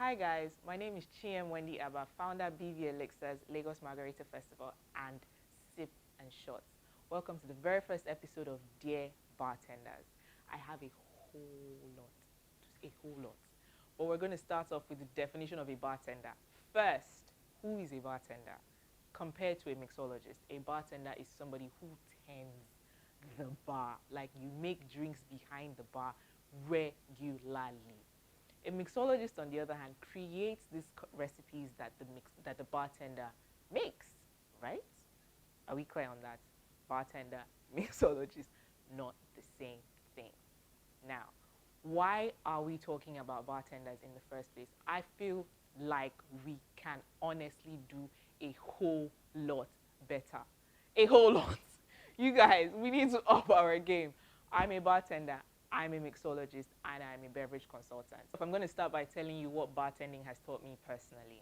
Hi guys, my name is Chiem Wendy Abba, founder BV Elixirs, Lagos Margarita Festival, and SipandShots. Welcome to the very first episode of Dear Bartenders. I have a whole lot, just a whole lot. But we're going to start off with the definition of a bartender. First, who is a bartender? Compared to a mixologist, a bartender is somebody who tends the bar, like you make drinks behind the bar regularly. A mixologist, on the other hand, creates these recipes that the bartender makes, right? Are we clear on that? Bartender, mixologist, not the same thing. Now, why are we talking about bartenders in the first place? I feel like we can honestly do a whole lot better. A whole lot. You guys, we need to up our game. I'm a bartender, I'm a mixologist, and I'm a beverage consultant. If I'm going to start by telling you what bartending has taught me personally,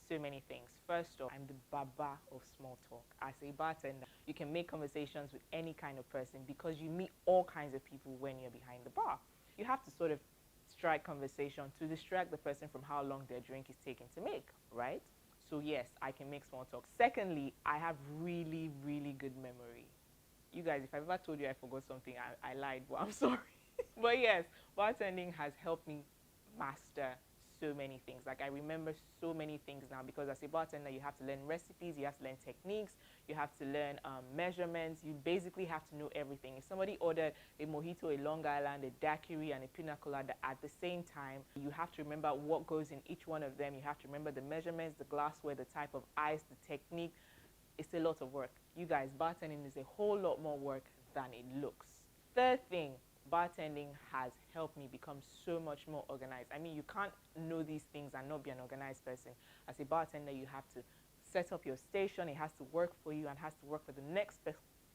so many things. First off, I'm the baba of small talk. As a bartender, you can make conversations with any kind of person because you meet all kinds of people when you're behind the bar. You have to sort of strike conversation to distract the person from how long their drink is taking to make, right? So yes, I can make small talk. Secondly, I have really, really good memory. You guys, if I've ever told you I forgot something, I lied, but I'm sorry. But yes, bartending has helped me master so many things. Like, I remember so many things now because as a bartender, you have to learn recipes, you have to learn techniques, you have to learn measurements. You basically have to know everything. If somebody ordered a mojito, a Long Island, a daiquiri, and a pina colada at the same time, you have to remember what goes in each one of them. You have to remember the measurements, the glassware, the type of ice, the technique. It's a lot of work. You guys, bartending is a whole lot more work than it looks. Third thing, bartending has helped me become so much more organized. I mean, you can't know these things and not be an organized person. As a bartender, you have to set up your station. It has to work for you and has to work for the next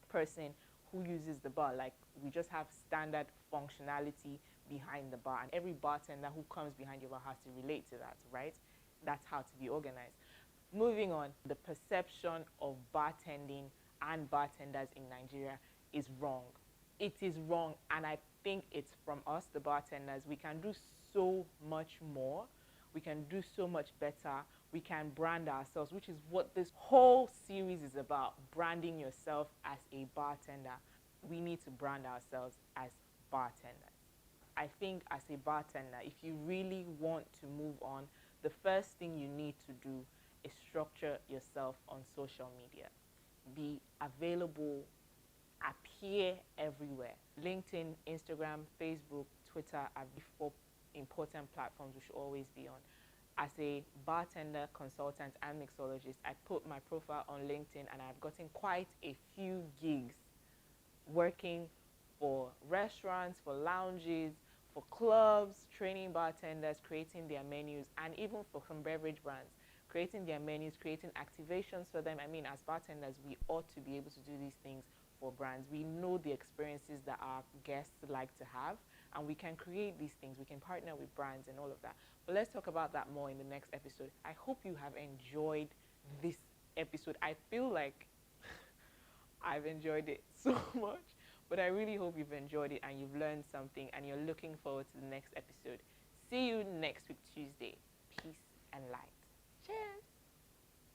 person who uses the bar. Like, we just have standard functionality behind the bar, and every bartender who comes behind your bar has to relate to that, right? That's how to be organized. Moving on, the perception of bartending and bartenders in Nigeria is wrong. It is wrong, and I think it's from us, the bartenders. We can do so much more. We can do so much better. We can brand ourselves, which is what this whole series is about, branding yourself as a bartender. We need to brand ourselves as bartenders. I think as a bartender, if you really want to move on, the first thing you need to do is structure yourself on social media. Be available, appear everywhere. LinkedIn, Instagram, Facebook, Twitter are the four important platforms we should always be on. As a bartender, consultant, and mixologist, I put my profile on LinkedIn, and I've gotten quite a few gigs working for restaurants, for lounges, for clubs, training bartenders, creating their menus, and even for some beverage brands, creating their menus, creating activations for them. I mean, as bartenders, we ought to be able to do these things for brands. We know the experiences that our guests like to have, and we can create these things. We can partner with brands and all of that. But let's talk about that more in the next episode. I hope you have enjoyed this episode. I feel like I've enjoyed it so much, but I really hope you've enjoyed it and you've learned something and you're looking forward to the next episode. See you next week, Tuesday. Peace and light. Cheers.